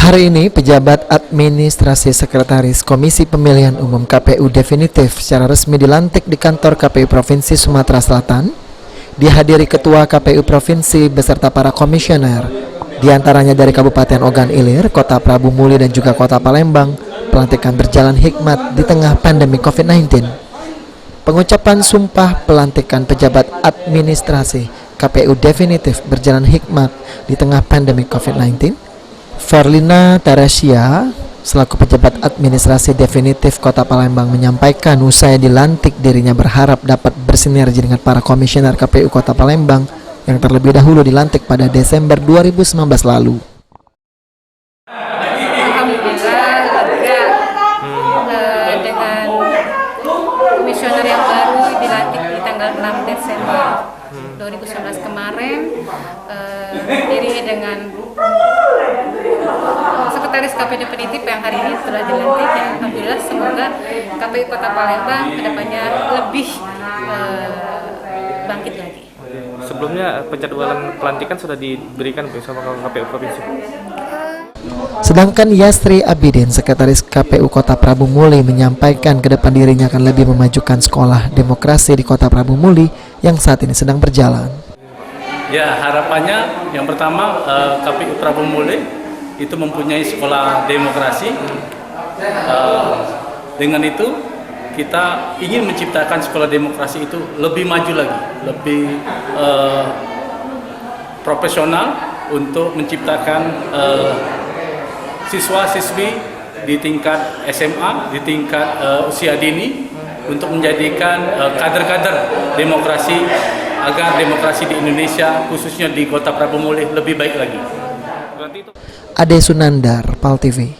Hari ini, pejabat administrasi sekretaris Komisi Pemilihan Umum KPU definitif secara resmi dilantik di kantor KPU Provinsi Sumatera Selatan. Dihadiri Ketua KPU Provinsi beserta para komisioner, diantaranya dari Kabupaten Ogan Ilir, Kota Prabu Muli, dan juga Kota Palembang. Pelantikan berjalan hikmat di tengah pandemi COVID-19. Pengucapan sumpah pelantikan pejabat administrasi KPU definitif berjalan hikmat di tengah pandemi COVID-19. Farlina Tarasia, selaku pejabat administrasi definitif Kota Palembang, menyampaikan usai dilantik dirinya berharap dapat bersinergi dengan para komisioner KPU Kota Palembang yang terlebih dahulu dilantik pada Desember 2019 lalu. Dengan komisioner yang baru dilantik di tanggal 6 Desember 2019 kemarin, diri dengan Sekretaris KPU definitif yang hari ini telah dilantik, ya, alhamdulillah semoga KPU Kota Palembang kedepannya lebih bangkit lagi. Sebelumnya penjadwalan pelantikan sudah diberikan bersama KPU Provinsi. Sedangkan Yasri Abidin, Sekretaris KPU Kota Prabu Muli, menyampaikan ke depan dirinya akan lebih memajukan sekolah demokrasi di Kota Prabu Muli yang saat ini sedang berjalan. Ya, harapannya yang pertama KPU Prabu Muli itu mempunyai sekolah demokrasi. Dengan itu kita ingin menciptakan sekolah demokrasi itu lebih maju lagi, lebih profesional untuk menciptakan siswa-siswi di tingkat SMA, di tingkat usia dini, untuk menjadikan kader-kader demokrasi agar demokrasi di Indonesia, khususnya di Kota Prabu Muli, lebih baik lagi. Ade Sunandar, PAL TV.